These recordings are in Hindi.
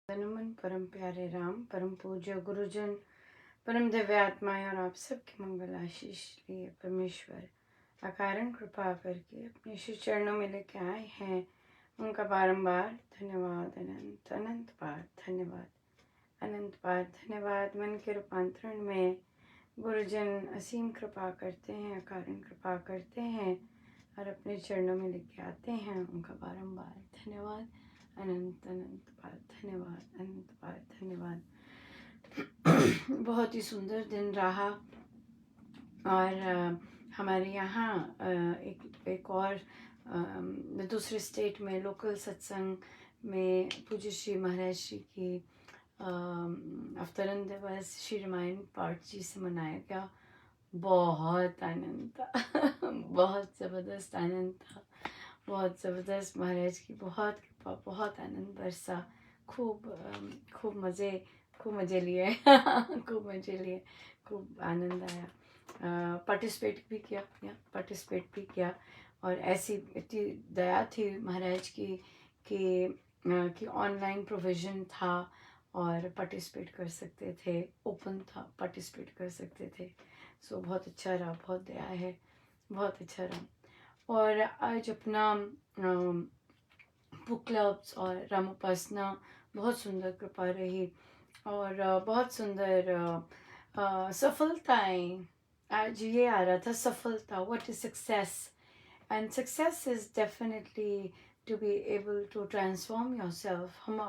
नमन परम प्यारे राम, परम पूज्य गुरुजन, परम दिव्य आत्माएं और आप सबके मंगल आशीष लिए परमेश्वर अकारण कृपा करके अपने श्री चरणों में लेके आए हैं। उनका बारंबार धन्यवाद, अनंत अनंत बार धन्यवाद, अनंत बार धन्यवाद। मन के रूपांतरण में गुरुजन असीम कृपा करते हैं, अकारण कृपा करते हैं और अपने चरणों में लेके आते हैं। उनका बारंबार धन्यवाद, अनंत अनंत बार धन्यवाद, अनंत बार धन्यवाद। बहुत ही सुंदर दिन रहा और हमारे यहाँ एक और दूसरे स्टेट में लोकल सत्संग में पूज्य श्री महाराज श्री की अवतरण दिवस श्री रामायण पाठ जी से मनाया गया। बहुत आनंद था बहुत ज़बरदस्त आनंद था, बहुत ज़बरदस्त। महाराज की बहुत कृपा, बहुत आनंद बरसा। खूब मज़े लिए खूब मज़े लिए, खूब आनंद आया। पार्टिसिपेट भी किया और ऐसी इतनी दया थी महाराज की कि ऑनलाइन प्रोविज़न था और पार्टिसिपेट कर सकते थे, ओपन था, पार्टिसिपेट कर सकते थे। सो बहुत अच्छा रहा, बहुत दया है, बहुत अच्छा रहा। और आज अपना बुक क्लब्स और रामोपासना बहुत सुंदर कृपा रही और बहुत सुंदर सफलताएं। आज ये आ रहा था सफलता, what is success, and success is definitely to be able to transform yourself. हम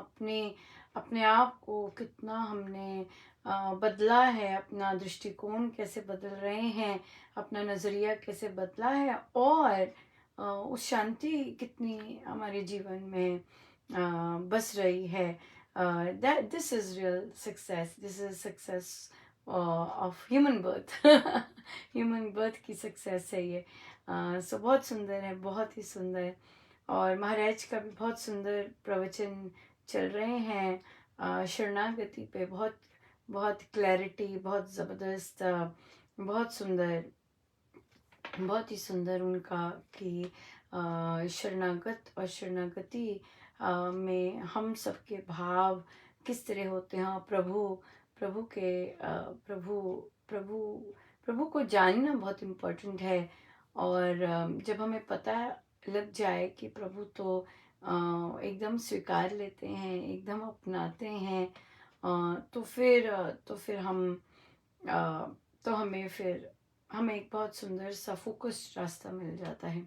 अपने आप को कितना हमने बदला है, अपना दृष्टिकोण कैसे बदल रहे हैं, अपना नज़रिया कैसे बदला है और उस शांति कितनी हमारे जीवन में बस रही है। This is real success, this is success of human birth human birth की सक्सेस है ये। सो बहुत सुंदर है, बहुत ही सुंदर। और महाराज का भी बहुत सुंदर प्रवचन चल रहे हैं शरणागति पे, बहुत क्लैरिटी, बहुत ज़बरदस्त, बहुत सुंदर, बहुत ही सुंदर उनका कि शरणागत और शरणागति में हम सबके भाव किस तरह होते हैं। प्रभु के प्रभु प्रभु प्रभु को जानना बहुत इम्पोर्टेंट है। और जब हमें पता लग जाए कि प्रभु तो एकदम स्वीकार लेते हैं, एकदम अपनाते हैं, तो फिर हमें एक बहुत सुंदर सा फोकस्ड रास्ता मिल जाता है।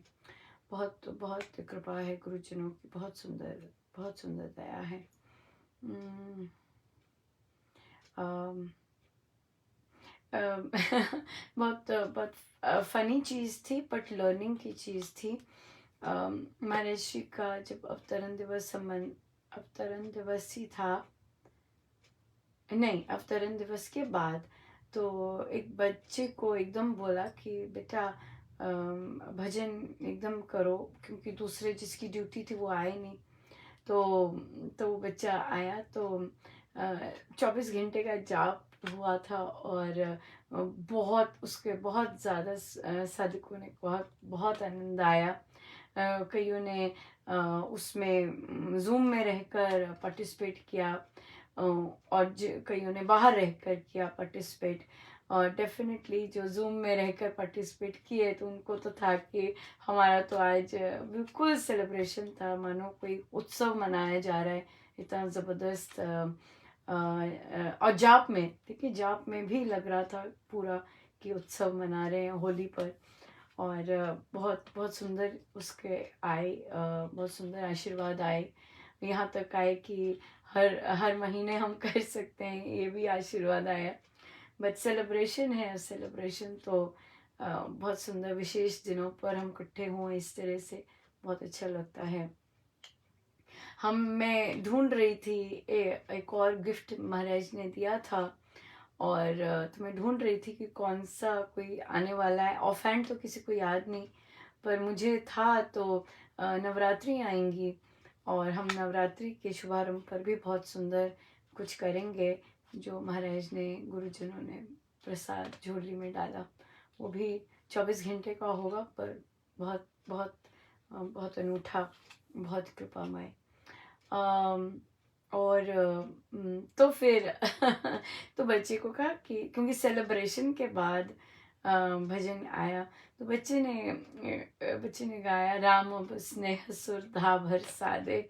बहुत बहुत कृपा है गुरुजनों की, बहुत सुंदर दया है। बहुत फनी चीज़ थी, बट लर्निंग की चीज़ थी। महाराज श्री का जब अवतरण दिवस ही था, नहीं, अवतरण दिवस के बाद तो एक बच्चे को एकदम बोला कि बेटा भजन एकदम करो, क्योंकि दूसरे जिसकी ड्यूटी थी वो आए नहीं। तो वो बच्चा आया तो 24 घंटे का जाप हुआ था और बहुत ज़्यादा साधकों ने बहुत आनंद आया। कईयों ने उसमें जूम में रहकर पार्टिसिपेट किया और कईयों ने बाहर रहकर किया पार्टिसिपेट। और डेफिनेटली जो जूम में रहकर पार्टिसिपेट किए तो उनको तो था कि हमारा तो आज बिल्कुल सेलिब्रेशन था, मानो कोई उत्सव मनाया जा रहा है, इतना ज़बरदस्त। और जाप में, देखिए, जाप में भी लग रहा था पूरा कि उत्सव मना रहे हैं होली पर। और बहुत बहुत सुंदर उसके आए, बहुत सुंदर आशीर्वाद आए। यहाँ तक आए कि हर महीने हम कर सकते हैं, ये भी आशीर्वाद आया। बट सेलिब्रेशन है, सेलिब्रेशन तो बहुत सुंदर, विशेष दिनों पर हम इकट्ठे हों इस तरह से बहुत अच्छा लगता है। मैं ढूंढ रही थी एक और गिफ्ट महाराज ने दिया था, और तो मैं ढूंढ रही थी कि कौन सा कोई आने वाला है। ऑफ हैंड तो किसी को याद नहीं, पर मुझे था तो नवरात्रि आएंगी और हम नवरात्रि के शुभारंभ पर भी बहुत सुंदर कुछ करेंगे, जो महाराज ने, गुरुजनों ने प्रसाद झोली में डाला। वो भी 24 घंटे का होगा, पर बहुत बहुत बहुत अनूठा, बहुत कृपामय। और तो फिर तो बच्चे को कहा कि क्योंकि सेलिब्रेशन के बाद भजन आया, तो बच्चे ने गाया राम अब स्नेह सुर धा भर सादे।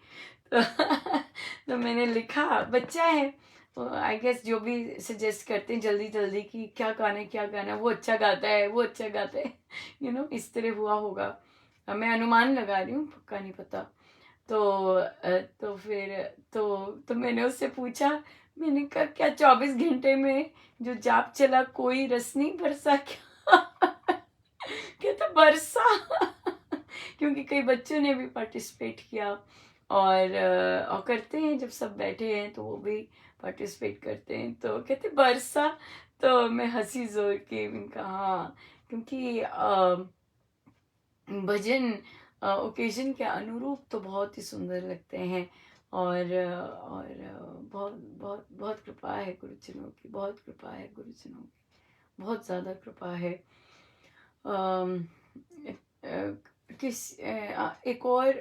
तो तो मैंने लिखा, बच्चा है आई गेस जो भी सजेस्ट करते हैं जल्दी जल्दी कि क्या गाना, वो अच्छा गाता है, वो अच्छा गाता है, इस तरह हुआ होगा। मैं अनुमान लगा रही हूँ, पक्का नहीं पता। तो तो फिर तो मैंने उससे पूछा, मैंने कहा क्या 24 घंटे में जो जाप चला कोई रस नहीं बरसा क्या? कहता बरसा। क्योंकि कई बच्चों ने भी पार्टिसिपेट किया, और करते हैं जब सब बैठे हैं तो वो भी पार्टिसिपेट करते हैं, तो कहते बरसा। तो मैं हंसी जोर के, मैंने कहा हाँ, क्योंकि भजन ओकेजन के अनुरूप तो बहुत ही सुंदर लगते हैं। और बहुत बहुत बहुत कृपा है गुरुजनों की, बहुत कृपा है गुरुजनों की, बहुत ज़्यादा कृपा है। अम, अ, एक और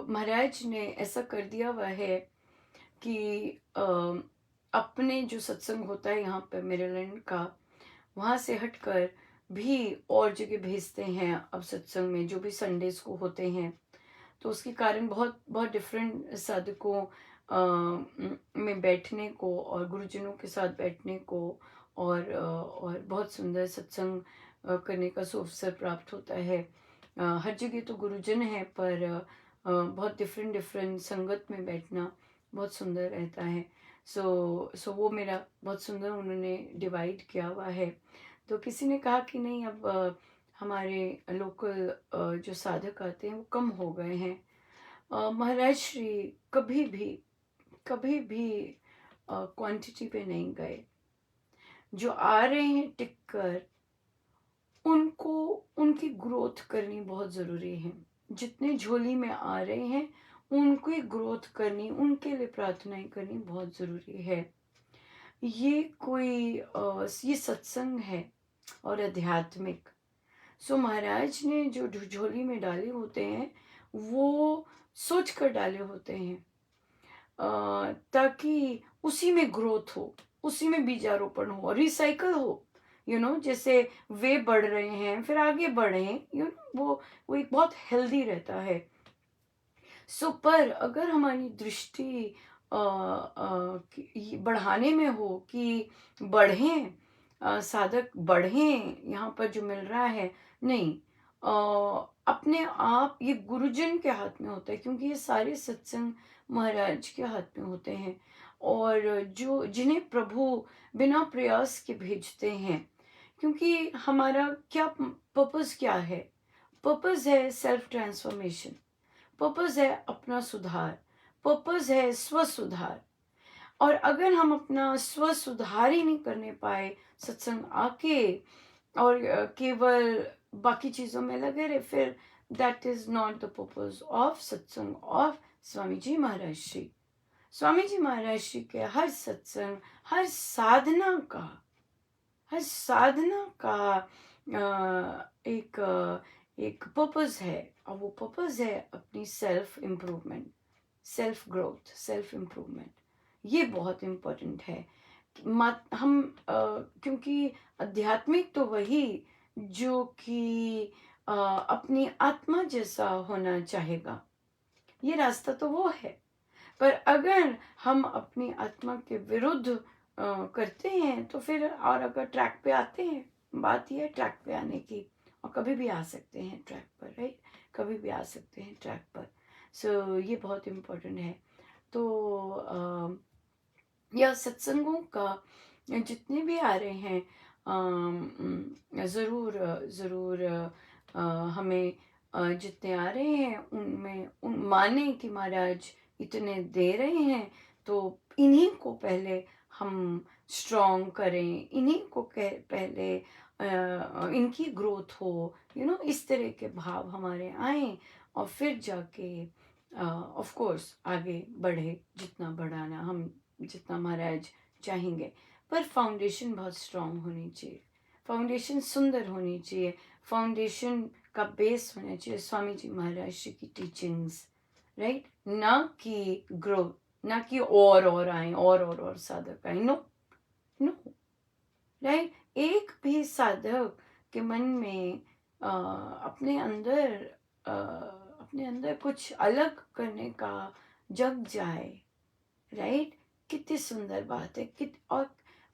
महाराज ने ऐसा कर दिया हुआ है कि अपने जो सत्संग होता है यहाँ पे मेरीलैंड का, वहाँ से हटकर भी और जगह भेजते हैं अब सत्संग में, जो भी संडेज को होते हैं। तो उसके कारण बहुत बहुत डिफरेंट साधकों में बैठने को और गुरुजनों के साथ बैठने को, और बहुत सुंदर सत्संग करने का अवसर प्राप्त होता है। हर जगह तो गुरुजन है, पर बहुत डिफरेंट डिफरेंट संगत में बैठना बहुत सुंदर रहता है। सो वो मेरा बहुत सुंदर उन्होंने डिवाइड किया हुआ है। तो किसी ने कहा कि नहीं, अब हमारे लोकल जो साधक आते हैं वो कम हो गए हैं। महाराज श्री कभी भी क्वांटिटी पे नहीं गए। जो आ रहे हैं टिक कर, उनको उनकी ग्रोथ करनी बहुत ज़रूरी है। जितने झोली में आ रहे हैं उनकी ग्रोथ करनी, उनके लिए प्रार्थनाएं करनी बहुत ज़रूरी है। ये सत्संग है और आध्यात्मिक। सो महाराज ने जो झोली में डाले होते हैं वो सोच कर डाले होते हैं, ताकि उसी में ग्रोथ हो, उसी में बीजारोपण हो, रिसाइकल हो। जैसे वे बढ़ रहे हैं फिर आगे बढ़े, वो एक बहुत हेल्दी रहता है। पर अगर हमारी दृष्टि बढ़ाने में हो कि बढ़ें, साधक बढ़ें, यहाँ पर जो मिल रहा है, नहीं, अपने आप ये गुरुजन के हाथ में होता है, क्योंकि ये सारे सत्संग महाराज के हाथ में होते हैं। और जो जिन्हें प्रभु बिना प्रयास के भेजते हैं, क्योंकि हमारा क्या पर्पस क्या है? पर्पस है सेल्फ ट्रांसफॉर्मेशन, पर्पस है अपना सुधार, पर्पस है स्व सुधार। और अगर हम अपना स्व सुधार ही नहीं करने पाए सत्संग आके, और केवल बाकी चीजों में लगे रहे, फिर that is not the purpose of सत्संग ऑफ स्वामी जी महाराज श्री। स्वामी जी महाराज श्री के हर सत्संग, हर साधना का हर साधना का एक एक पर्पस है, और वो पर्पस है अपनी self improvement, self growth, self improvement. ये बहुत इम्पोर्टेंट है। हम क्योंकि आध्यात्मिक तो वही जो कि अपनी आत्मा जैसा होना चाहेगा, ये रास्ता तो वो है। पर अगर हम अपनी आत्मा के विरुद्ध करते हैं तो फिर, और अगर ट्रैक पे आते हैं, बात यह है ट्रैक पे आने की, और कभी भी आ सकते हैं ट्रैक पर, राइट, कभी भी आ सकते हैं ट्रैक पर। ये बहुत इम्पोर्टेंट है। तो यह सत्संगों का जितने भी आ रहे हैं, ज़रूर ज़रूर हमें जितने आ रहे हैं उनमें माने कि महाराज इतने दे रहे हैं, तो इन्हीं को पहले हम स्ट्रॉन्ग करें, इन्हीं को पहले इनकी ग्रोथ हो, इस तरह के भाव हमारे आए, और फिर जाके ऑफ कोर्स आगे बढ़े, जितना बढ़ाना हम, जितना महाराज चाहेंगे। पर फाउंडेशन बहुत स्ट्रांग होनी चाहिए, फाउंडेशन सुंदर होनी चाहिए, फाउंडेशन का बेस होना चाहिए स्वामी जी महाराज जी की टीचिंग्स, राइट, ना कि ग्रोथ, ना कि और आए और साधक आए। No no, right. एक भी साधक के मन में अपने अंदर कुछ अलग करने का जग जाए, राइट। कितनी सुंदर बात है। और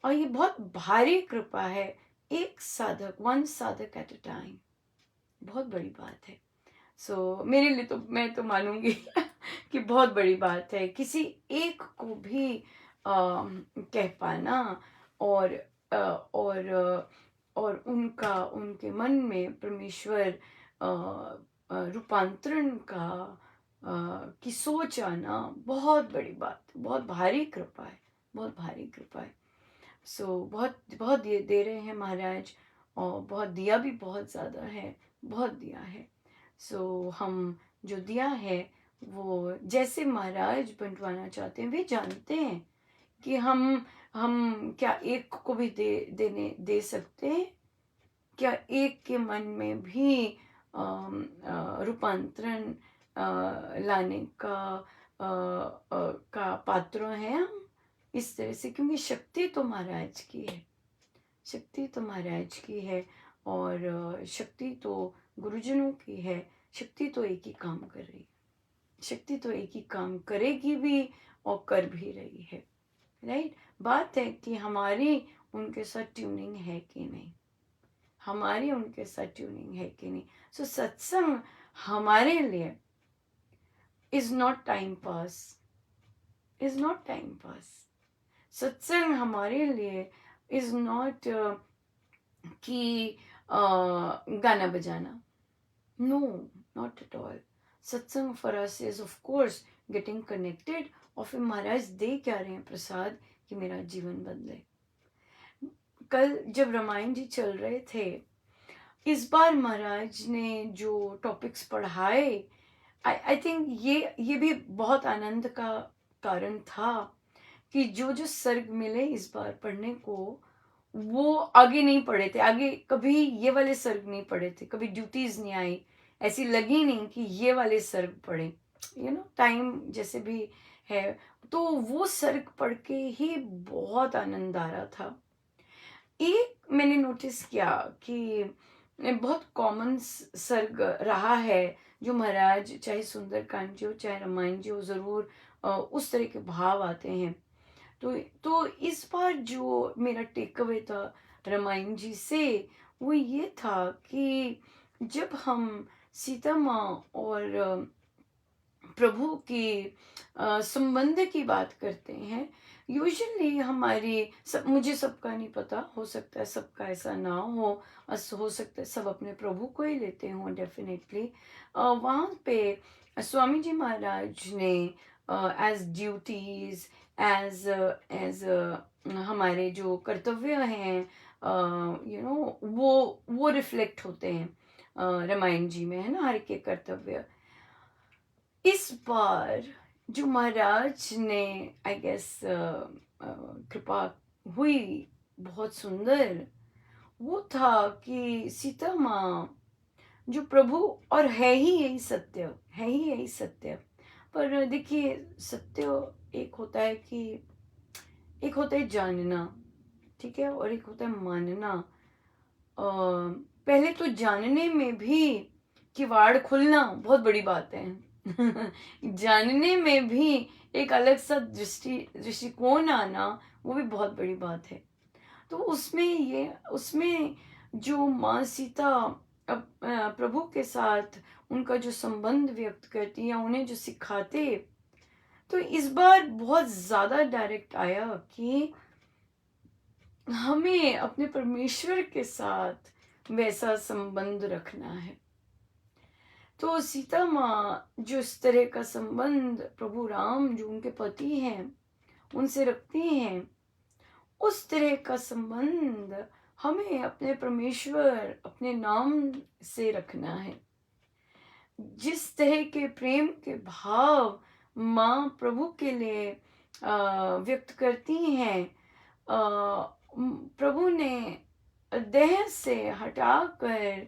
ये बहुत भारी कृपा है। एक साधक, वन साधक एट अ टाइम, बहुत बड़ी बात है। मेरे लिए तो, मैं तो मानूंगी कि बहुत बड़ी बात है किसी एक को भी कह पाना, और अ, और और उनके मन में परमेश्वर रूपांतरण की सोच आना बहुत बड़ी बात, बहुत भारी कृपा है, बहुत भारी कृपा है। बहुत बहुत दे रहे हैं महाराज, और बहुत दिया भी बहुत ज़्यादा है, बहुत दिया है। हम जो दिया है वो जैसे महाराज बंटवाना चाहते हैं, वे जानते हैं कि हम क्या एक को भी दे सकते हैं? क्या एक के मन में भी रूपांतरण लाने का पात्र हैं हम इस तरह से? क्योंकि शक्ति तो महाराज की है, शक्ति तो महाराज की है, और शक्ति तो गुरुजनों की है। शक्ति तो एक ही काम कर रही है, शक्ति तो एक ही काम करेगी भी और कर भी रही है, राइट। बात है कि हमारी उनके साथ ट्यूनिंग है कि नहीं, हमारी उनके साथ ट्यूनिंग है कि नहीं। सत्संग हमारे लिए is not time pass, is not time pass. सत्संग हमारे लिए इज नॉट कि गाना बजाना, नो, नॉट एट ऑल। सत्संग for us is of course getting connected, और फिर महाराज दे क्या रहे हैं प्रसाद कि मेरा जीवन बदले। कल जब रामायण जी चल रहे थे, इस बार महाराज ने जो टॉपिक्स पढ़ाए, आई थिंक ये भी बहुत आनंद का कारण था कि जो जो सर्ग मिले इस बार पढ़ने को, वो आगे नहीं पढ़े थे। आगे कभी ये वाले सर्ग नहीं पढ़े थे, कभी ड्यूटीज नहीं आई, ऐसी लगी नहीं कि ये वाले सर्ग पढ़े, टाइम जैसे भी है। तो वो सर्ग पढ़ के ही बहुत आनंद आ रहा था। एक मैंने नोटिस किया कि बहुत कॉमन सर्ग रहा है, जो महाराज चाहे सुंदरकांड जी हो चाहे रामायण जी हो, जरूर उस तरह के भाव आते हैं। तो इस बार जो मेरा टेक अवे था रामायण जी से, वो ये था कि जब हम सीता माँ और प्रभु की संबंध की बात करते हैं, यूजुअली मुझे सबका नहीं पता, हो सकता है सबका ऐसा ना हो, हो सकता है सब अपने प्रभु को ही लेते हों डेफिनेटली। वहाँ पे स्वामी जी महाराज ने एज ड्यूटीज, एज हमारे जो कर्तव्य हैं, वो रिफ्लेक्ट होते हैं रामायण जी में, है ना, हर के कर्तव्य। इस बार जो महाराज ने आई गेस कृपा हुई बहुत सुंदर, वो था कि सीता माँ जो प्रभु, और है ही यही सत्य, है ही यही सत्य। पर देखिए, सत्य एक होता है कि एक होता है जानना, ठीक है, और एक होता है मानना। पहले तो जानने में भी किवाड़ खुलना बहुत बड़ी बात है। जानने में भी एक अलग सा दृष्टिकोण आना, वो भी बहुत बड़ी बात है। तो उसमें जो माँ सीता प्रभु के साथ उनका जो संबंध व्यक्त करती है, उन्हें जो सिखाते, तो इस बार बहुत ज्यादा डायरेक्ट आया कि हमें अपने परमेश्वर के साथ वैसा संबंध रखना है। तो सीता माँ जो इस तरह का संबंध प्रभु राम जो उनके पति हैं उनसे रखती हैं, उस तरह का संबंध हमें अपने परमेश्वर, अपने नाम से रखना है। जिस तरह के प्रेम के भाव माँ प्रभु के लिए व्यक्त करती हैं, प्रभु ने देह से हटाकर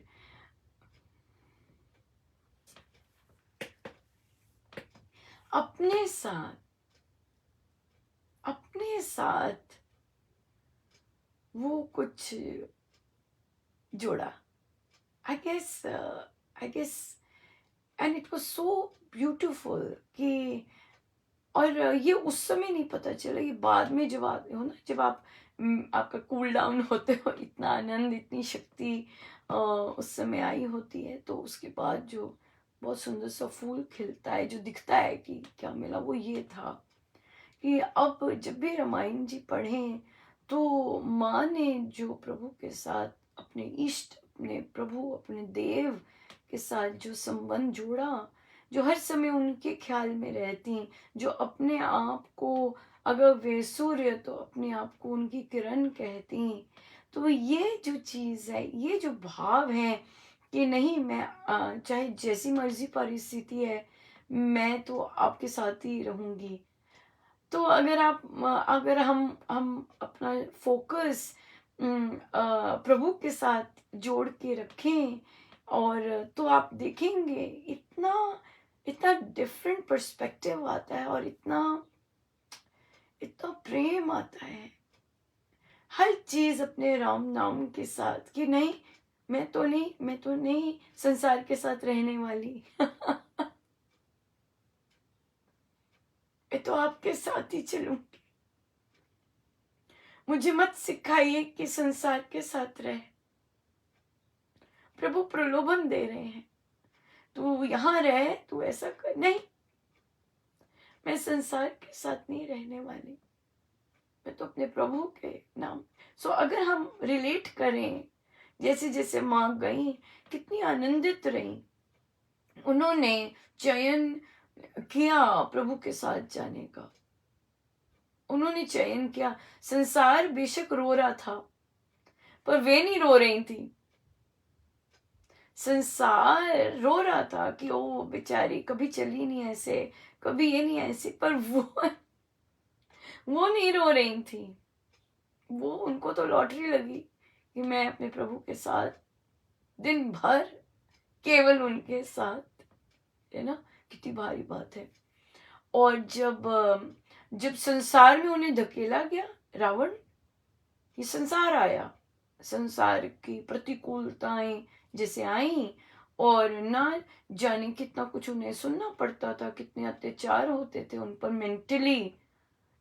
अपने साथ अपने साथ वो कुछ जोड़ा। I guess and it was so beautiful कि, और ये उस समय नहीं पता चला, ये बाद में जब आते हो ना, जब आप आपका कूल डाउन होते हो, इतना आनंद, इतनी शक्ति उस समय आई होती है, तो उसके बाद जो बहुत सुंदर सा फूल खिलता है, जो दिखता है कि क्या मिला, वो ये था कि अब जब भी रामायण जी पढ़ें तो माँ ने जो प्रभु के साथ, अपने इष्ट, अपने प्रभु, अपने देव के साथ जो संबंध जोड़ा, जो हर समय उनके ख्याल में रहती, जो अपने आप को, अगर वे सूर्य तो अपने आप को उनकी किरण कहती, तो ये जो चीज़ है, ये जो भाव है कि नहीं, मैं चाहे जैसी मर्जी परिस्थिति है, मैं तो आपके साथ ही रहूंगी। तो अगर हम अपना फोकस प्रभु के साथ जोड़ के रखें, और तो आप देखेंगे इतना इतना डिफरेंट पर्सपेक्टिव आता है, और इतना इतना प्रेम आता है हर चीज अपने राम नाम के साथ, कि नहीं, मैं तो नहीं संसार के साथ रहने वाली। मैं तो आपके साथ ही चलूंगी। मुझे मत सिखाइए कि संसार के साथ रहे। प्रभु प्रलोभन दे रहे हैं, तू यहाँ रहे, तू ऐसा कर, नहीं, मैं संसार के साथ नहीं रहने वाली, मैं तो अपने प्रभु के नाम। सो अगर हम रिलेट करें, जैसे जैसे माँ गई, कितनी आनंदित रही, उन्होंने चयन किया प्रभु के साथ जाने का, उन्होंने चयन किया। संसार बेशक रो रहा था, पर वे नहीं रो रही थी। संसार रो रहा था कि ओ बेचारी, कभी चली नहीं ऐसे, कभी ये नहीं ऐसे, पर वो नहीं रो रही थी। वो, उनको तो लॉटरी लगी कि मैं अपने प्रभु के साथ दिन भर, केवल उनके साथ, है ना, कितनी भारी बात है। और जब संसार में उन्हें धकेला गया, रावण, ये संसार आया, संसार की प्रतिकूलताएं जैसे आई, और ना जाने कितना कुछ उन्हें सुनना पड़ता था, कितने अत्याचार होते थे उन पर मेंटली,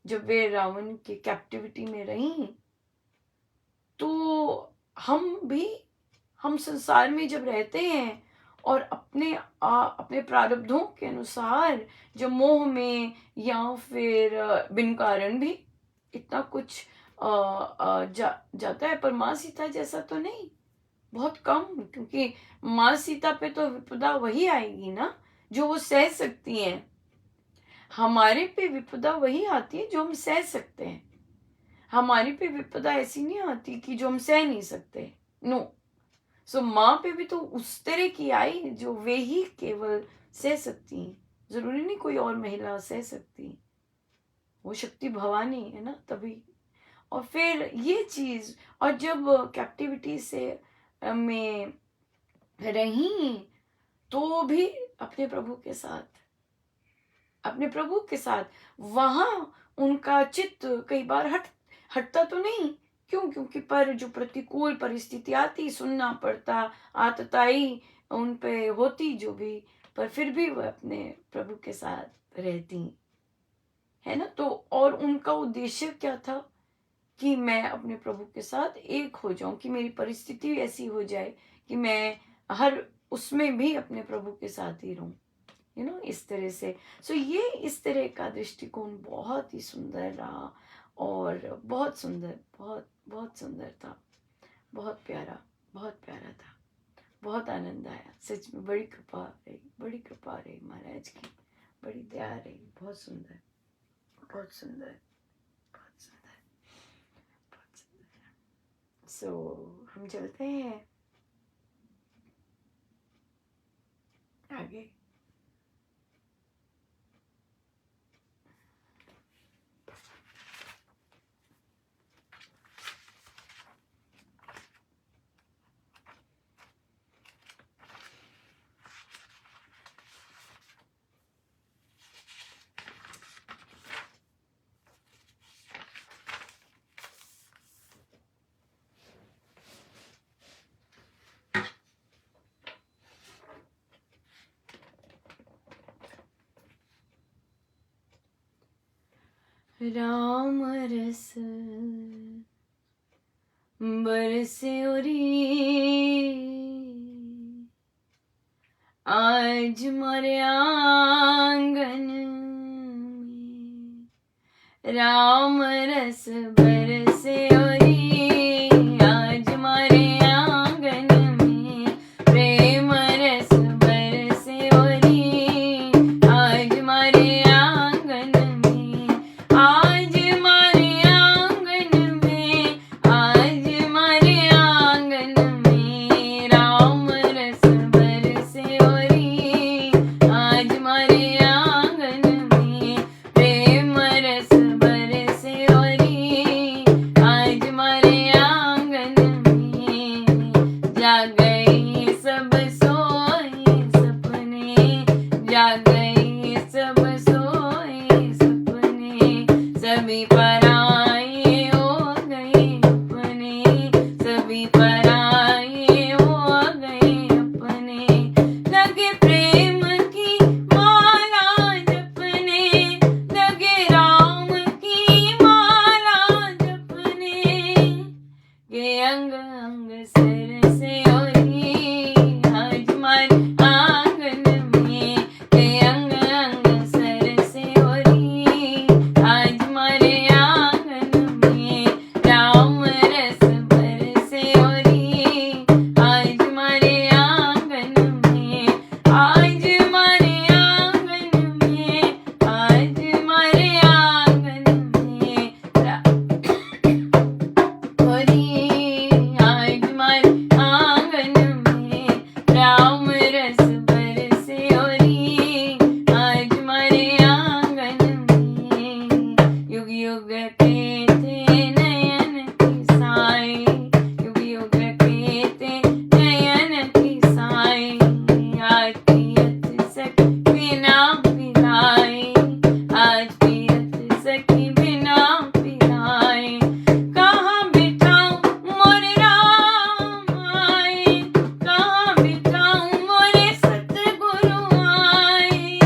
जब वे रावण की कैप्टिविटी में रहीं। तो हम संसार में जब रहते हैं, और अपने प्रारब्धों के अनुसार, जो मोह में, या फिर बिन कारण भी इतना कुछ जाता है, पर माँ सीता जैसा तो नहीं, बहुत कम, क्योंकि माँ सीता पे तो विपदा वही आएगी ना जो वो सह सकती हैं। हमारे पे विपदा वही आती है जो हम सह सकते हैं। हमारे पे विपदा ऐसी नहीं आती कि जो हम सह नहीं सकते, नो। सो माँ पे भी तो उस तरह की आई जो वे ही केवल सह सकती हैं। जरूरी नहीं कोई और महिला सह सकती, वो शक्ति भवानी है ना, तभी। और फिर ये चीज, और जब कैप्टिविटी से में रही, तो भी अपने प्रभु के साथ, अपने प्रभु के साथ वहां उनका चित्त कई बार हटता तो नहीं, क्यों, क्योंकि पर जो प्रतिकूल परिस्थिति आती, सुनना पड़ता, आतताई उन पे होती जो भी, पर फिर भी वह अपने प्रभु के साथ रहती, है ना। तो और उनका उद्देश्य क्या था, कि मैं अपने प्रभु के साथ एक हो जाऊं, कि मेरी परिस्थिति ऐसी हो जाए कि मैं हर उसमें भी अपने प्रभु के साथ ही रहूं, इस तरह से। सो ये इस तरह का दृष्टिकोण बहुत ही सुंदर रहा, और बहुत सुंदर, बहुत बहुत सुंदर था, बहुत प्यारा, बहुत प्यारा था, बहुत आनंद आया सच में। बड़ी कृपा रही, बड़ी कृपा रही महाराज की, बड़ी दया रही, बहुत सुंदर, बहुत सुंदर, बहुत सुंदर, बहुत सुंदर। हम चलते हैं आगे। राम रस बरसे ओरी आज मारे आंगन में, राम रस बरसे ओरी आज मारे आंगन में, प्रेम रस बरसे ओरी आज मारे आंगन में, आज मारे आंगन में, आज मारे आंगन में, राम रस बरसे ओरी आज मारे आंगन में, प्रेम रस बरसे ओरी आज मारे आंगन में, जाग गए सब सोए सपने, जाग गए सब सोए सपने, सभी पराए हो गए अपने, सभी पराए हो गए अपने, लगे प्रेम की माला जपने, लगे राम की माला जपने, ये अंग अंग सर से ओरी आज मारे आंगन में, ये अंग अंग सर से ओरी आज मारे आंगन में, राम रस बरसे ओरी आज मारे आंगन में, आज मारे आंगन में, आज मारे आंगन में, ओरी आज मारे आंगन में, राम रस बरसे ओरी आज मारे आंगन में, युग युग के थे नयन की साए, युग युग के थे नयन की साए, आज पियत सखी बिना पिलाए, आज पियत सखी बिना पिलाए, कहाँ बिठाऊं मोरे राम आए, कहाँ बिठाऊं मोरे सतगुरु आए,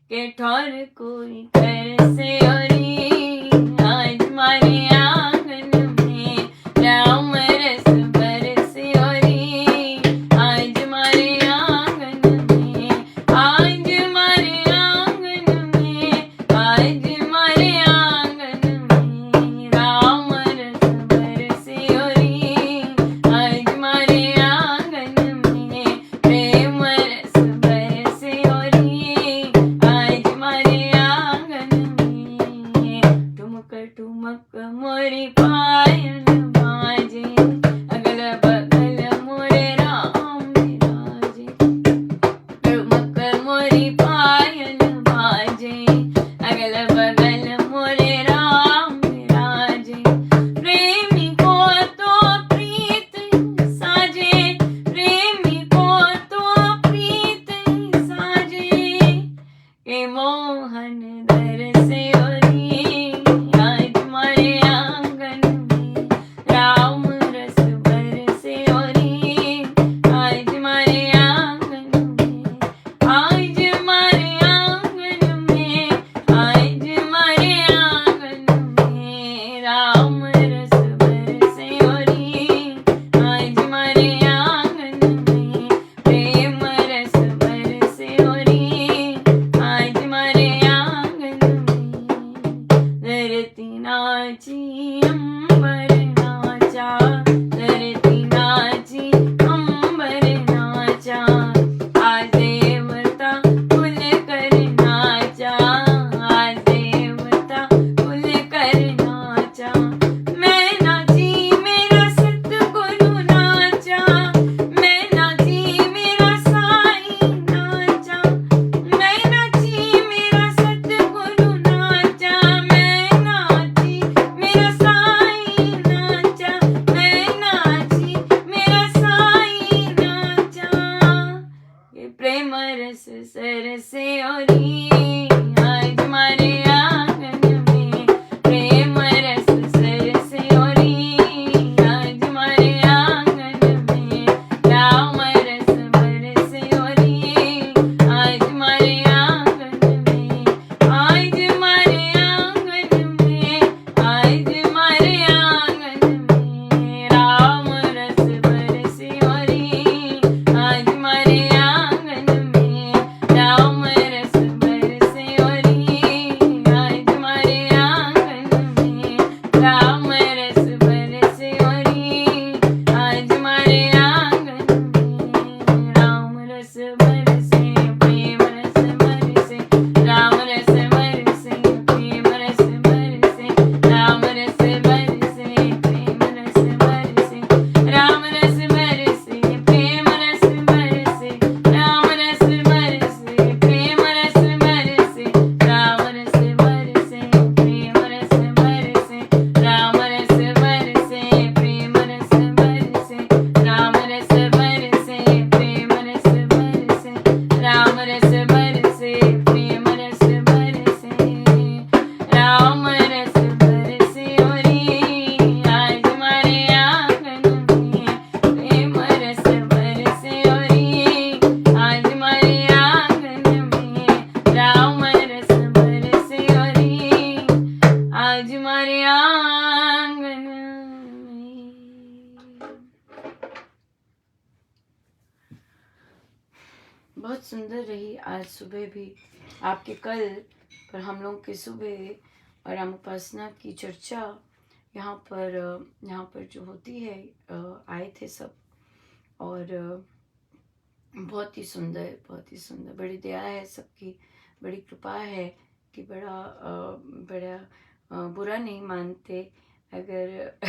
के ठौर कोई कर से ओरी आज मारे आंगन में, राम रस बरसे ओरी आज मारे आंगन में, आज मारे आंगन में, आज मारे आंगन में, राम रस बरसे ओरी आज मारे आंगन में, प्रेम रस बरसे ओरी आज मारे आंगन में, ठुमक ठुमक मोरी पायल बाजे, अगल बगल मोरे राम विराजे, ठुमक मोरी पायल बाजे, अगल बगल मोरे राम विराजे, प्रेमी को तो प्रीत साजे, प्रेमी को तो प्रीत साजे, के मोहन दर से ओरी आज मारे आंगन में, राम रस बरसे ओरी आज मारे आंगन में, आज मारे आंगन में, आज मारे आंगन में, राम रस बरसे ओरी आज मारे आंगन में, प्रेम रस बरसे ओरी आज मारे आंगन में, धरती नाची अंबर नाचा, धरती नाची अंबर नाचा, आज देवता खुल कर नाचा, आज देवता खुल कर नाचा, मैं नाची मेरा सतगुरु नाचा, मैं नाची मेरा साईं नाचा, मैं नाची मेरा सतगुरु नाचा, मैं नाची मेरा साईं आंगन में। बहुत सुंदर रही आज सुबह भी आपके कल पर हम लोग की सुबह और राम उपासना की चर्चा यहाँ पर जो होती है आए थे सब, और बहुत ही सुंदर बड़ी दया है सबकी, बड़ी कृपा है कि बड़ा बुरा नहीं मानते अगर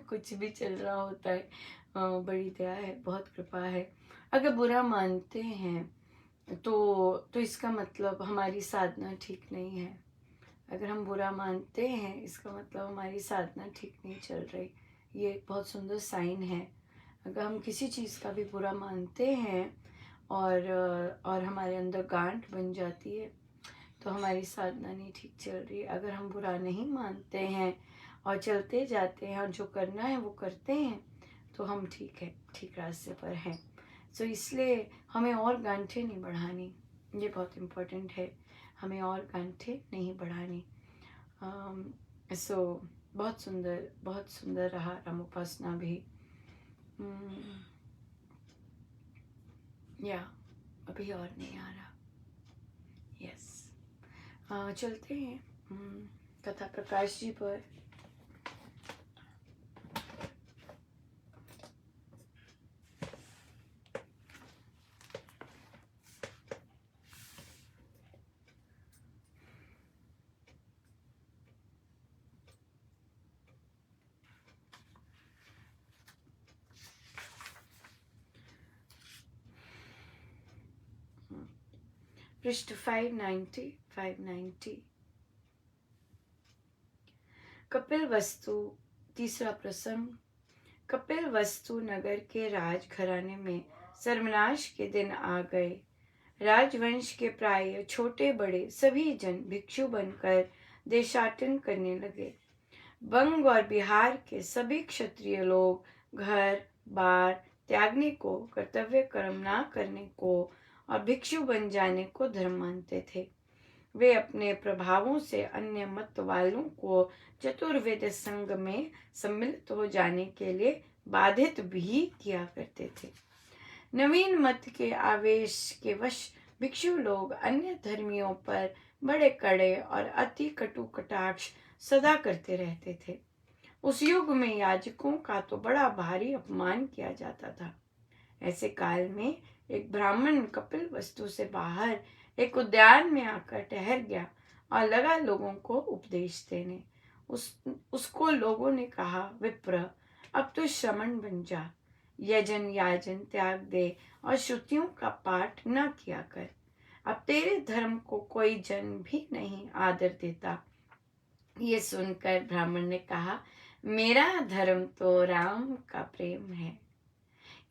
कुछ भी चल रहा होता है। बड़ी दया है, बहुत कृपा है। अगर बुरा मानते हैं तो इसका मतलब हमारी साधना ठीक नहीं है। अगर हम बुरा मानते हैं इसका मतलब हमारी साधना ठीक नहीं चल रही। ये एक बहुत सुंदर साइन है। अगर हम किसी चीज़ का भी बुरा मानते हैं और हमारे अंदर गांठ बन जाती है तो हमारी साधना नहीं ठीक चल रही। अगर हम बुरा नहीं मानते हैं और चलते जाते हैं और जो करना है वो करते हैं तो हम ठीक है, ठीक रास्ते पर हैं। सो इसलिए हमें और गांठें नहीं बढ़ानी, ये बहुत इम्पोर्टेंट है। हमें और गांठें नहीं बढ़ानी। सो बहुत सुंदर रहा राम उपासना भी। या अभी और नहीं आ रहा। यस, चलते हैं कथा प्रकाश जी पर। पृष्ठ 590। कपिल वस्तु, तीसरा प्रसंग। कपिल वस्तु नगर के राजघराने में सर्वनाश के दिन आ गए। राजवंश के प्राय छोटे बड़े सभी जन भिक्षु बनकर देशाटन करने लगे। बंग और बिहार के सभी क्षत्रिय लोग घर बार त्यागने को, कर्तव्य कर्म ना करने को और भिक्षु बन जाने को धर्म मानते थे। वे अपने प्रभावों से अन्य मत वालों को चतुर्वेद संघ में सम्मिलित हो जाने के लिए बाधित भी किया करते थे। नवीन मत के आवेश के वश भिक्षु लोग अन्य धर्मियों पर बड़े कड़े और अति कटु कटाक्ष सदा करते रहते थे। उस युग में याजकों का तो बड़ा भारी अपमान किया जाता था। ऐसे काल में एक ब्राह्मण कपिल वस्तु से बाहर एक उद्यान में आकर ठहर गया और लगा लोगों को उपदेश देने। उसको लोगों ने कहा, विप्र, अब तो श्रमण बन जा, यजन याजन त्याग दे और श्रुतियों का पाठ न किया कर। अब तेरे धर्म को कोई जन भी नहीं आदर देता। ये सुनकर ब्राह्मण ने कहा, मेरा धर्म तो राम का प्रेम है।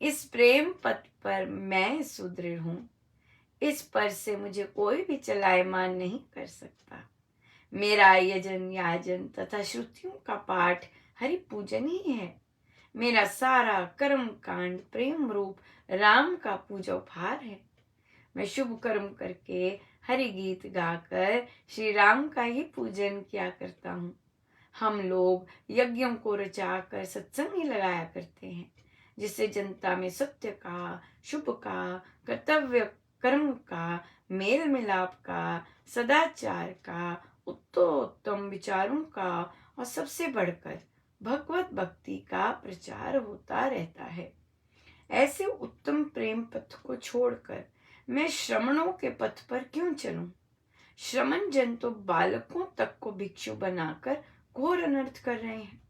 इस प्रेम पथ पर मैं सुदृढ़ हूँ। इस पर से मुझे कोई भी चलायमान नहीं कर सकता। मेरा यजन याजन तथा श्रुतियों का पाठ हरि पूजन ही है। मेरा सारा कर्म कांड प्रेम रूप राम का पूजा उपहार है। मैं शुभ कर्म करके हरि गीत गाकर श्री राम का ही पूजन किया करता हूँ। हम लोग यज्ञों को रचाकर सत्संग ही लगाया करते हैं, जिससे जनता में सत्य का, शुभ का, कर्तव्य कर्म का, मेल मिलाप का, सदाचार का, उत्तम विचारों का और सबसे बढ़कर भगवत भक्ति का प्रचार होता रहता है। ऐसे उत्तम प्रेम पथ को छोड़कर मैं श्रमणों के पथ पर क्यों चलूं? श्रमण जन तो बालकों तक को भिक्षु बनाकर घोर अनर्थ कर रहे हैं।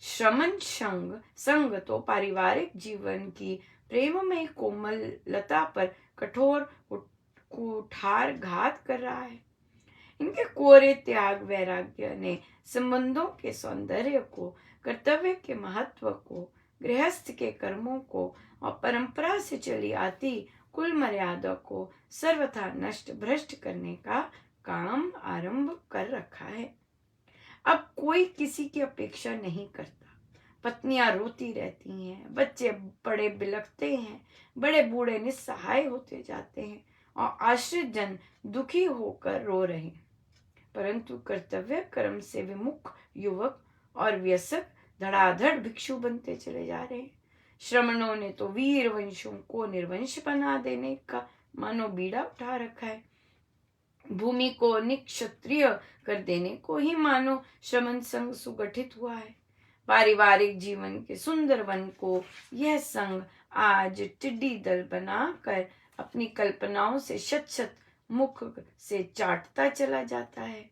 श्रमण संग तो पारिवारिक जीवन की प्रेममय कोमलता पर कठोर कुठार घात कर रहा है। इनके कोरे त्याग वैराग्य ने संबंधों के सौंदर्य को, कर्तव्य के महत्व को, गृहस्थ के कर्मों को और परंपरा से चली आती कुल मर्यादा को सर्वथा नष्ट भ्रष्ट करने का काम आरंभ कर रखा है। अब कोई किसी की अपेक्षा नहीं करता। पत्नियां रोती रहती हैं, बच्चे बड़े बिलखते हैं, बड़े बूढ़े निस्सहाय होते जाते हैं और आश्रित जन दुखी होकर रो रहे हैं। परंतु कर्तव्य कर्म से विमुख युवक और व्यसक धड़ाधड़ भिक्षु बनते चले जा रहे हैं। श्रमणों ने तो वीर वंशों को निर्वंश बना देने का मानो बीड़ा उठा रखा है। भूमि को निक्षत्रिय कर देने को ही मानो श्रमण संघ सुगठित हुआ है। पारिवारिक जीवन के सुंदर वन को यह संघ आज टिड्डी दल बनाकर अपनी कल्पनाओं से शत शत मुख से चाटता चला जाता है।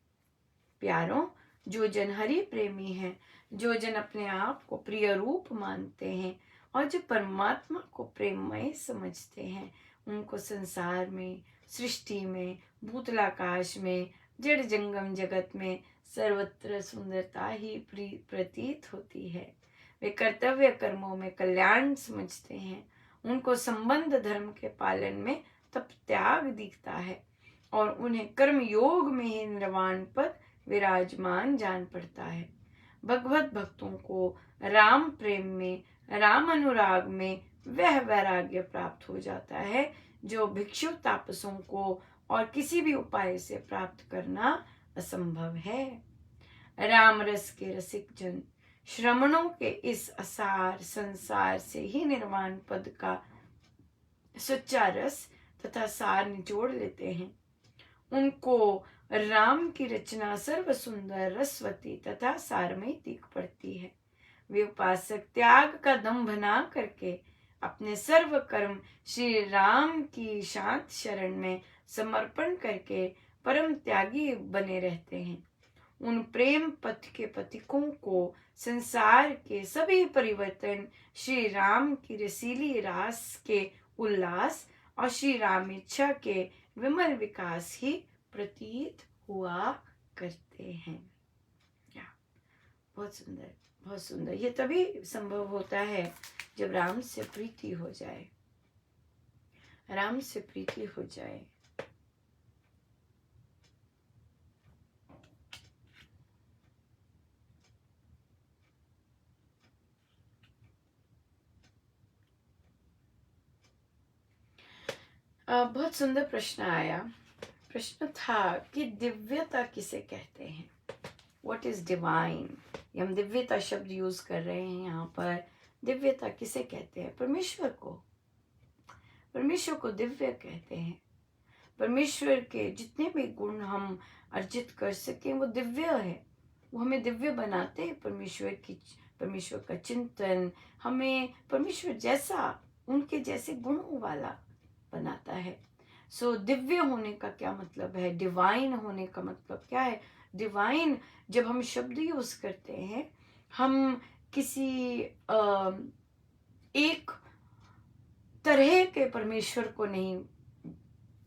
प्यारों, जो जन हरि प्रेमी हैं, जो जन अपने आप को प्रिय रूप मानते हैं और जो परमात्मा को प्रेममय समझते हैं, उनको संसार में, सृष्टि में, भूतलाकाश में, जड़ जंगम जगत में सर्वत्र सुंदरता ही प्रतीत होती है। वे कर्तव्य कर्मों में कल्याण समझते हैं। उनको संबंध धर्म के पालन में तप त्याग दिखता है और उन्हें कर्म योग में ही निर्वाण पद विराजमान जान पड़ता है। भगवत भक्तों को राम प्रेम में, राम अनुराग में वह वैराग्य प्राप्त हो जाता है जो भिक्षु तापसों को और किसी भी उपाय से प्राप्त करना असंभव है। राम रस के रसिक जन श्रमणों के इस असार संसार से ही निर्वाण पद का सच्चा रस तथा सार निचोड़ लेते हैं। उनको राम की रचना सर्व सुंदर, रसवती तथा सारमयी दिख पड़ती है। वे उपासक त्याग का दंभ ना करके अपने सर्व कर्म श्री राम की शांत शरण में समर्पण करके परम त्यागी बने रहते हैं। उन प्रेम पथ के पथिकों को संसार के सभी परिवर्तन श्री राम की रसीली रास के उल्लास और श्री राम इच्छा के विमल विकास ही प्रतीत हुआ करते हैं। या बहुत सुंदर, बहुत सुंदर। ये तभी संभव होता है जब राम से प्रीति हो जाए, राम से प्रीति हो जाए। बहुत सुंदर प्रश्न आया। प्रश्न था कि दिव्यता किसे कहते हैं, व्हाट इज डिवाइन। हम दिव्यता शब्द यूज कर रहे हैं यहाँ पर। दिव्यता किसे कहते हैं? परमेश्वर को। परमेश्वर को दिव्य कहते हैं। परमेश्वर के जितने भी गुण हम अर्जित कर सकें वो दिव्य है, वो हमें दिव्य बनाते हैं। परमेश्वर का चिंतन हमें परमेश्वर जैसा, उनके जैसे गुणों वाला बनाता है। सो दिव्य होने का क्या मतलब है? डिवाइन होने का मतलब क्या है? डिवाइन जब हम शब्द यूज करते हैं, हम किसी एक तरह के परमेश्वर को नहीं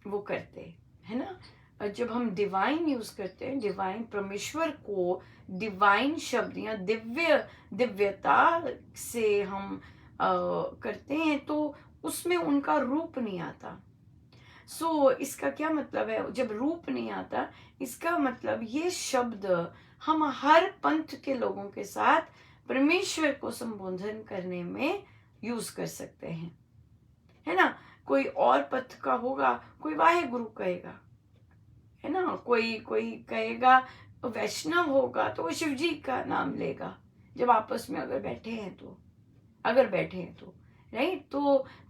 वो करते है ना। और जब हम डिवाइन यूज करते हैं, डिवाइन परमेश्वर को डिवाइन शब्द या दिव्यता से हम करते हैं तो उसमें उनका रूप नहीं आता। सो इसका क्या मतलब है? जब रूप नहीं आता, इसका मतलब ये शब्द हम हर पंथ के लोगों के साथ परमेश्वर को संबोधन करने में यूज कर सकते हैं, है ना। कोई और पंथ का होगा, कोई वाहे गुरु कहेगा, है ना। कोई कहेगा वैष्णव होगा तो वो शिव जी का नाम लेगा। जब आपस में अगर बैठे हैं तो राइट।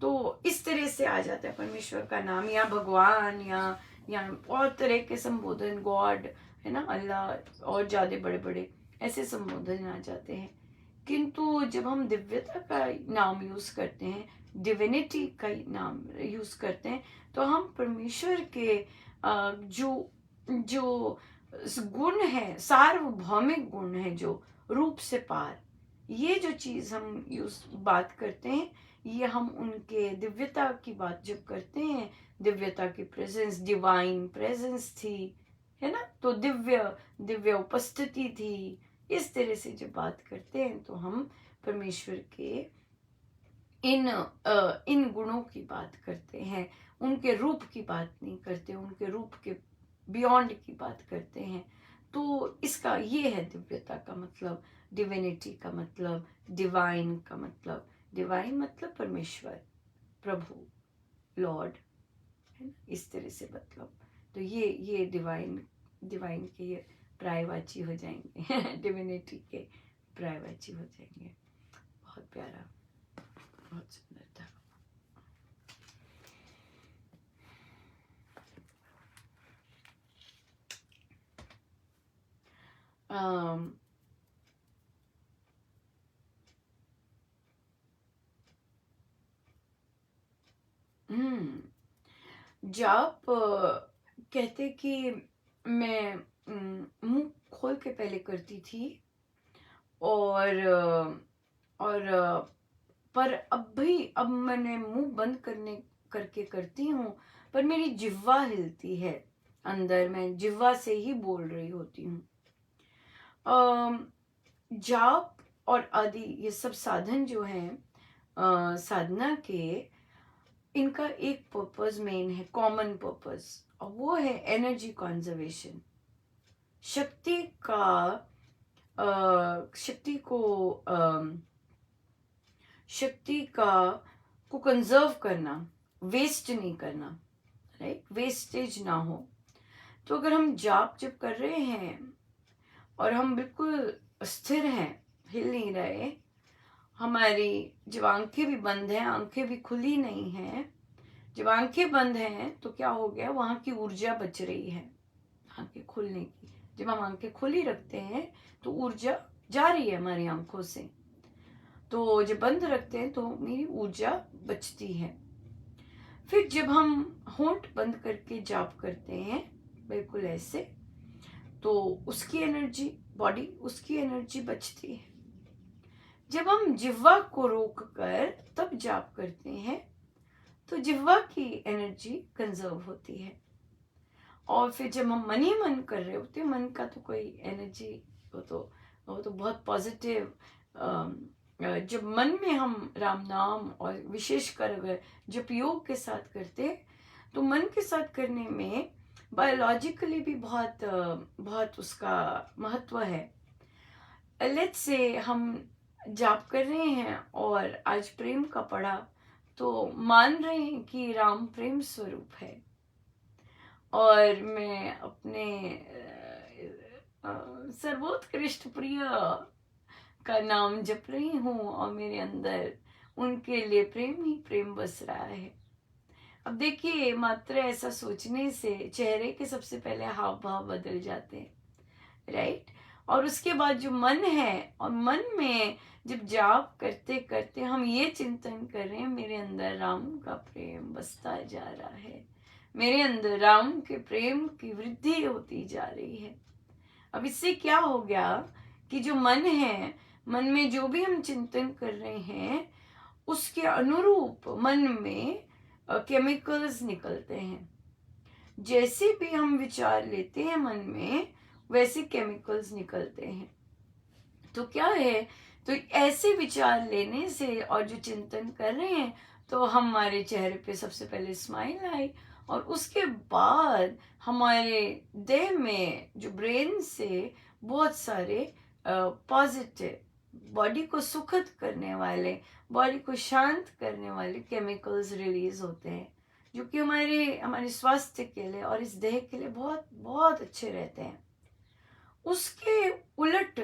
तो इस तरह से आ जाता है परमेश्वर का नाम, या भगवान, या और तरह के संबोधन, गॉड, है ना, अल्लाह, और ज्यादा बड़े बड़े ऐसे संबोधन आ जाते हैं। किंतु जब हम दिव्यता का नाम यूज करते हैं, डिविनिटी का नाम यूज करते हैं, तो हम परमेश्वर के जो गुण है, सार्वभौमिक गुण है, जो रूप से पार, ये जो चीज हम बात करते हैं, ये हम उनके दिव्यता की बात जब करते हैं, दिव्यता की प्रेजेंस, डिवाइन प्रेजेंस थी, है ना, तो दिव्य उपस्थिति थी, इस तरह से जब बात करते हैं तो हम परमेश्वर के इन गुणों की बात करते हैं, उनके रूप की बात नहीं करते, उनके रूप के बियॉन्ड की बात करते हैं। तो इसका ये है दिव्यता का मतलब, डिविनिटी का मतलब, डिवाइन का मतलब। डिवाइन मतलब परमेश्वर, प्रभु, लॉर्ड, है ना, इस तरह से मतलब। तो ये डिवाइन के ये पर्यायवाची हो जाएंगे डिविनिटी के पर्यायवाची हो जाएंगे। बहुत प्यारा, बहुत सुंदर था। अम, जाप कहते कि मैं मुंह खोल के पहले करती थी, और पर अब मैंने मुंह बंद करने करके करती हूँ, पर मेरी जिह्वा हिलती है, अंदर मैं जिह्वा से ही बोल रही होती हूँ। जाप और आदि ये सब साधन जो हैं साधना के, इनका एक पर्पस मेन है, कॉमन पर्पस, और वो है एनर्जी कंजर्वेशन। शक्ति का शक्ति को शक्ति को कंजर्व करना, वेस्ट नहीं करना, राइट, वेस्टेज ना हो। तो अगर हम जाप जब कर रहे हैं और हम बिल्कुल स्थिर हैं, हिल नहीं रहे, हमारी जब आंखें भी बंद हैं, आंखें भी खुली नहीं हैं, जब आंखें बंद हैं तो क्या हो गया, वहां की ऊर्जा बच रही है आंखें खुलने की। जब हम आंखें खुली रखते हैं तो ऊर्जा जा रही है हमारी आंखों से, तो जब बंद रखते हैं तो मेरी ऊर्जा बचती है। फिर जब हम होंठ बंद करके जाप करते हैं बिल्कुल ऐसे, तो उसकी एनर्जी, बॉडी उसकी एनर्जी बचती है। जब हम जिह्वा को रोक कर तब जाप करते हैं तो जिह्वा की एनर्जी कंजर्व होती है। और फिर जब हम मन ही मन कर रहे होते हैं, मन का तो कोई एनर्जी, वो तो बहुत पॉजिटिव, जब मन में हम राम नाम और विशेषकर अगर जब योग के साथ करते, तो मन के साथ करने में बायोलॉजिकली भी बहुत उसका महत्व है। लेट्स से हम जाप कर रहे हैं और आज प्रेम का पढ़ा, तो मान रहे हैं कि राम प्रेम स्वरूप है, और मैं अपने सर्वोत्कृष्ट प्रिय का नाम जप रही हूँ, और मेरे अंदर उनके लिए प्रेम ही प्रेम बस रहा है। अब देखिए, मात्र ऐसा सोचने से चेहरे के सबसे पहले हाव भाव बदल जाते हैं, राइट। और उसके बाद जो मन है, और मन में जब जाप करते करते हम ये चिंतन कर रहे हैं, मेरे अंदर राम का प्रेम बसता जा रहा है, मेरे अंदर राम के प्रेम की वृद्धि होती जा रही है। अब इससे क्या हो गया कि जो मन है, मन में जो भी हम चिंतन कर रहे हैं, उसके अनुरूप मन में केमिकल्स निकलते हैं। जैसे भी हम विचार लेते हैं मन में, वैसे केमिकल्स निकलते हैं। तो क्या है, तो ऐसे विचार लेने से और जो चिंतन कर रहे हैं, तो हमारे चेहरे पे सबसे पहले स्माइल आई, और उसके बाद हमारे देह में जो ब्रेन से बहुत सारे पॉजिटिव, बॉडी को सुखद करने वाले, बॉडी को शांत करने वाले केमिकल्स रिलीज होते हैं, जो कि हमारे स्वास्थ्य के लिए और इस देह के लिए बहुत बहुत अच्छे रहते हैं। उसके उलट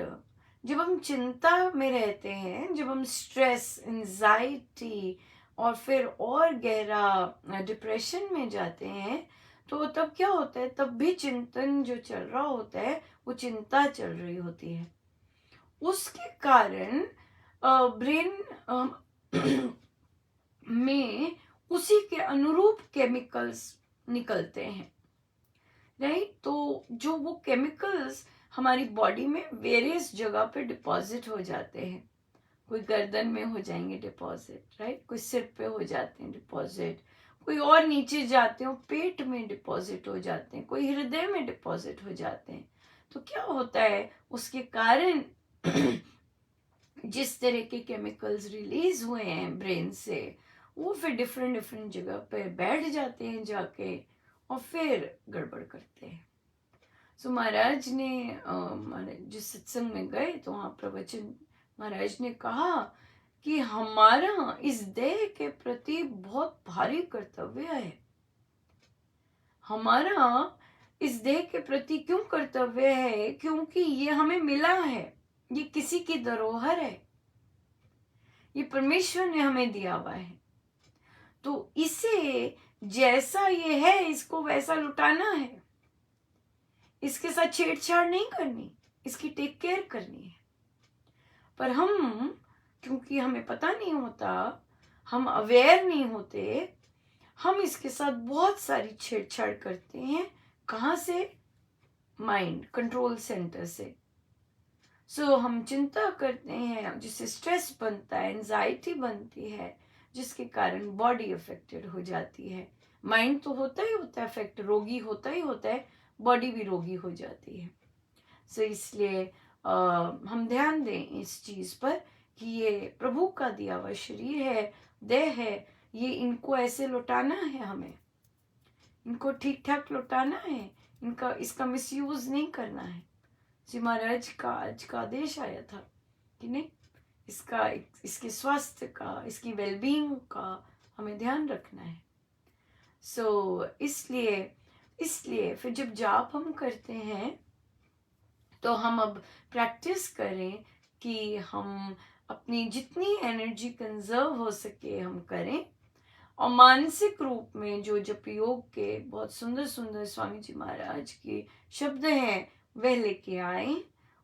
जब हम चिंता में रहते हैं, जब हम स्ट्रेस, एंजाइटी और फिर और गहरा डिप्रेशन में जाते हैं, तो तब क्या होता है, तब भी चिंतन जो चल रहा होता है वो चिंता चल रही होती है। उसके कारण ब्रेन में उसी के अनुरूप केमिकल्स निकलते हैं, राइट। तो जो वो केमिकल्स हमारी बॉडी में वेरियस जगह पे डिपॉजिट हो जाते हैं, कोई गर्दन में हो जाएंगे डिपॉजिट, राइट, कोई सिर पे हो जाते हैं डिपॉजिट, कोई और नीचे जाते हैं पेट में डिपॉजिट हो जाते हैं, कोई हृदय में डिपॉजिट हो जाते हैं। तो क्या होता है, उसके कारण जिस तरह के केमिकल्स रिलीज हुए हैं ब्रेन से, वो फिर डिफरेंट डिफरेंट जगह पे बैठ जाते हैं जाके, और फिर गड़बड़ करते हैं। सो महाराज ने जिस सत्संग में गए तो वहाँ प्रवचन महाराज ने कहा कि हमारा इस देह के प्रति बहुत भारी कर्तव्य है। हमारा इस देह के प्रति क्यों कर्तव्य है, क्योंकि ये हमें मिला है, ये किसी की धरोहर है, ये परमेश्वर ने हमें दिया हुआ है। तो इसे जैसा ये है इसको वैसा लुटाना है, इसके साथ छेड़छाड़ नहीं करनी, इसकी टेक केयर करनी है। पर हम, क्योंकि हमें पता नहीं होता, हम अवेयर नहीं होते, हम इसके साथ बहुत सारी छेड़छाड़ करते हैं। कहाँ से? माइंड कंट्रोल सेंटर से। सो हम चिंता करते हैं, जिससे स्ट्रेस बनता है, एंजाइटी बनती है, जिसके कारण बॉडी अफेक्टेड हो जाती है। माइंड तो होता ही होता है अफेक्ट, रोगी होता ही होता है, बॉडी भी रोगी हो जाती है। सो इसलिए हम ध्यान दें इस चीज़ पर कि ये प्रभु का दिया हुआ शरीर है, देह है, ये इनको ऐसे लौटाना है, हमें इनको ठीक ठाक लौटाना है, इसका मिसयूज नहीं करना है। जी महाराज का आज का आदेश आया था कि नहीं, इसके स्वास्थ्य का, इसकी वेलबींग का हमें ध्यान रखना है। सो इसलिए फिर जब जाप हम करते हैं तो हम अब प्रैक्टिस करें कि हम अपनी जितनी एनर्जी कंजर्व हो सके हम करें, और मानसिक रूप में जो जप योग के बहुत सुंदर सुंदर स्वामी जी महाराज के शब्द हैं वह लेके आए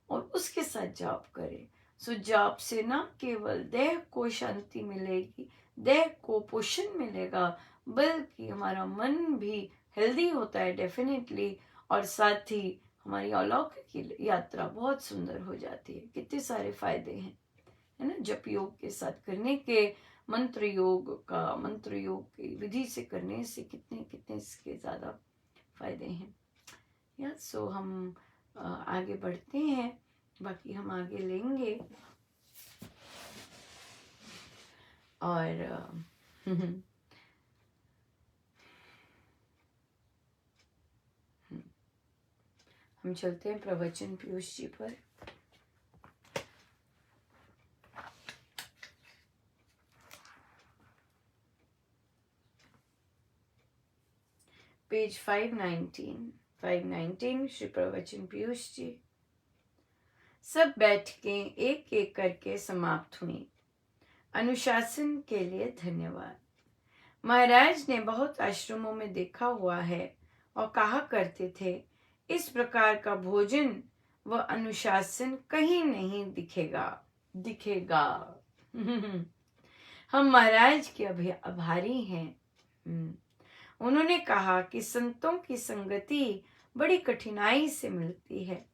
और उसके साथ जाप करें। सो जाप से न केवल देह को शांति मिलेगी, देह को पोषण मिलेगा, बल्कि हमारा मन भी हेल्दी होता है डेफिनेटली, और साथ ही हमारी अलौकिक यात्रा बहुत सुंदर हो जाती है। कितने सारे फायदे हैं, है ना, जप योग के साथ करने के, मंत्र योग की विधि से करने से कितने कितने इसके ज़्यादा फायदे हैं। या सो हम आगे बढ़ते हैं, बाकी हम आगे लेंगे। और हम चलते हैं प्रवचन पीयूष जी पर। पेज 519 श्री प्रवचन पीयूष जी। सब बैठकें एक एक करके समाप्त हुई। अनुशासन के लिए धन्यवाद। महाराज ने बहुत आश्रमों में देखा हुआ है और कहा करते थे, इस प्रकार का भोजन व अनुशासन कहीं नहीं दिखेगा। हम महाराज के आभारी हैं। उन्होंने कहा कि संतों की संगति बड़ी कठिनाई से मिलती है।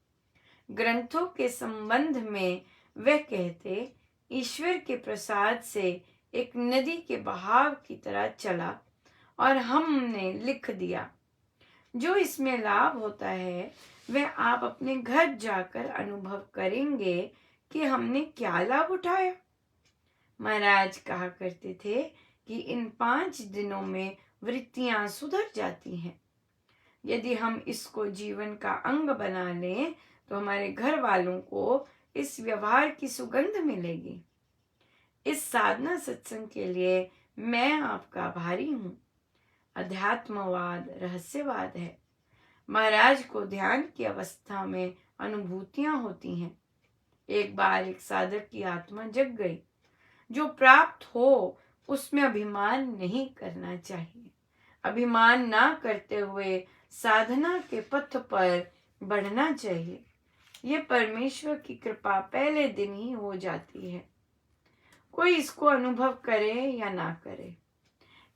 ग्रंथों के संबंध में वह कहते, ईश्वर के प्रसाद से एक नदी के बहाव की तरह चला और हमने लिख दिया। जो इसमें लाभ होता है वह आप अपने घर जाकर अनुभव करेंगे कि हमने क्या लाभ उठाया। महाराज कहा करते थे कि इन 5 दिनों में वृत्तियां सुधर जाती हैं। यदि हम इसको जीवन का अंग बना लें तो हमारे घर वालों को इस व्यवहार की सुगंध मिलेगी। इस साधना सत्संग के लिए मैं आपका आभारी हूँ। अध्यात्मवाद रहस्यवाद है। महाराज को ध्यान की अवस्था में अनुभूतियां होती हैं। एक बार एक साधक की आत्मा जग गई। जो प्राप्त हो उसमें अभिमान नहीं करना चाहिए। अभिमान ना करते हुए साधना के पथ पर बढ़ना चाहिए। यह परमेश्वर की कृपा पहले दिन ही हो जाती है, कोई इसको अनुभव करे या ना करे।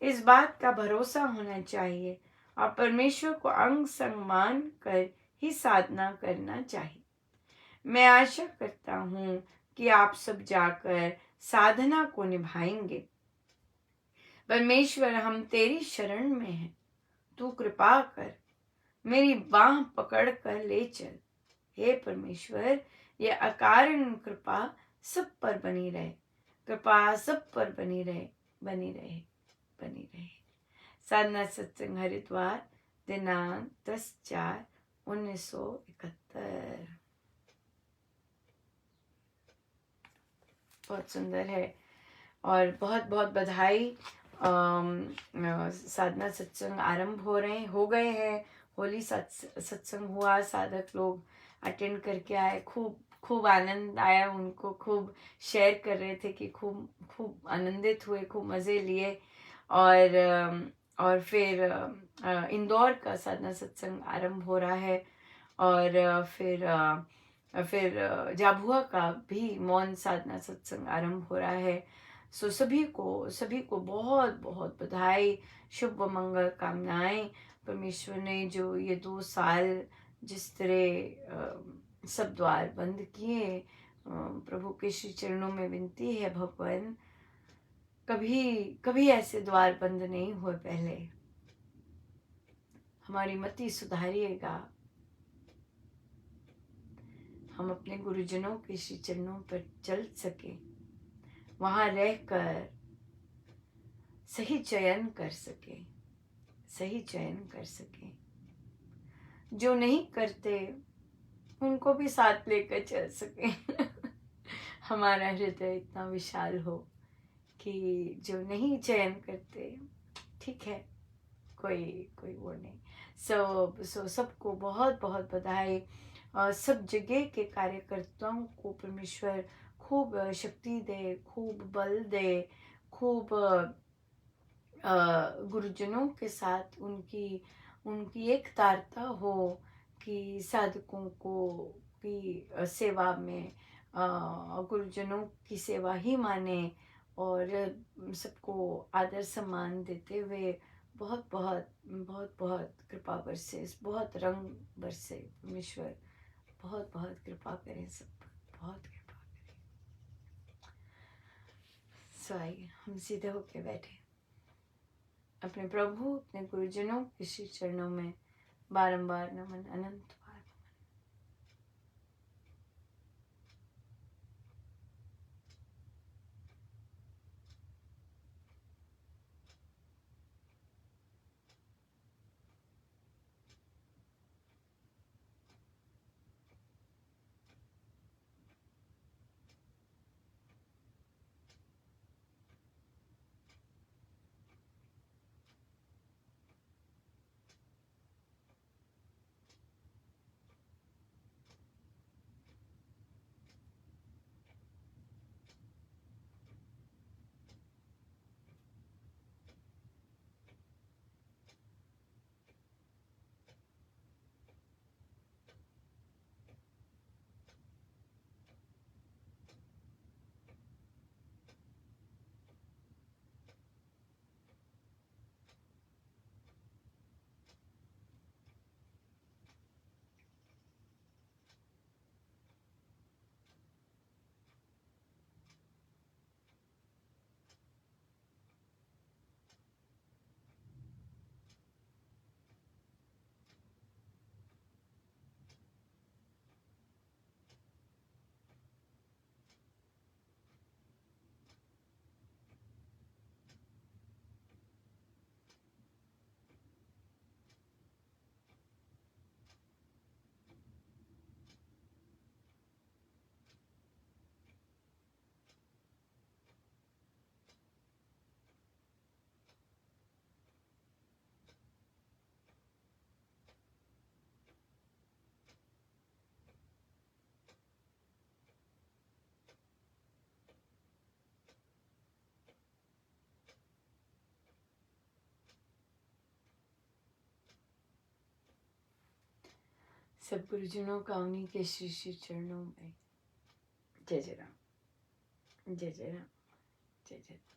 इस बात का भरोसा होना चाहिए और परमेश्वर को अंग संग मान कर ही साधना करना चाहिए। मैं आशा करता हूँ कि आप सब जाकर साधना को निभाएंगे। परमेश्वर, हम तेरी शरण में हैं। तू कृपा कर, मेरी बाह पकड़ कर ले चल। हे परमेश्वर, ये अकारण कृपा सब पर बनी रहे। कृपा सब पर बनी रहे। साधना सत्संग हरिद्वार, दिनांक 10/4/1971। बहुत सुंदर है और बहुत बहुत बधाई। साधना सत्संग आरंभ हो गए हैं। होली सत्संग हुआ, साधक लोग अटेंड करके आए। खूब खूब आनंद आया उनको, खूब शेयर कर रहे थे कि खूब खूब आनंदित हुए, खूब मज़े लिए। और फिर इंदौर का साधना सत्संग आरंभ हो रहा है। और फिर झाबुआ का भी मौन साधना सत्संग आरंभ हो रहा है। सो सभी को बहुत बहुत बधाई, शुभ व मंगल कामनाएं। परमेश्वर ने जो ये 2 साल जिस तरह सब द्वार बंद किए, प्रभु के श्री चरणों में विनती है भगवान, कभी कभी ऐसे द्वार बंद नहीं हुए पहले। हमारी मति सुधारिएगा, हम अपने गुरुजनों के श्री चरणों पर चल सके, वहाँ रहकर सही चयन कर सके, सही चयन कर सके। जो नहीं करते उनको भी साथ लेकर चल सके। हमारा हृदय इतना विशाल हो कि जो नहीं चयन करते, ठीक है, कोई कोई वो नहीं। सो सबको बहुत बहुत बधाई। सब जगह के कार्यकर्ताओं को परमेश्वर खूब शक्ति दे, खूब बल दे, खूब गुरुजनों के साथ उनकी उनकी एक तारता हो कि साधकों को की सेवा में गुरुजनों की सेवा ही माने, और सबको आदर सम्मान देते हुए बहुत बहुत बहुत बहुत कृपा बरसे, बहुत रंग बरसे। परमेश्वर बहुत बहुत कृपा करें सब पर, बहुत कृपा करें। सो आइए हम सीधे होके बैठे, अपने प्रभु अपने गुरुजनों के श्री चरणों में बारंबार नमन, अनंत बार। सब गुरुजनों का उन्हीं के श्री श्री चरणों में। जय जय राम, जय जय राम, जय जय राम।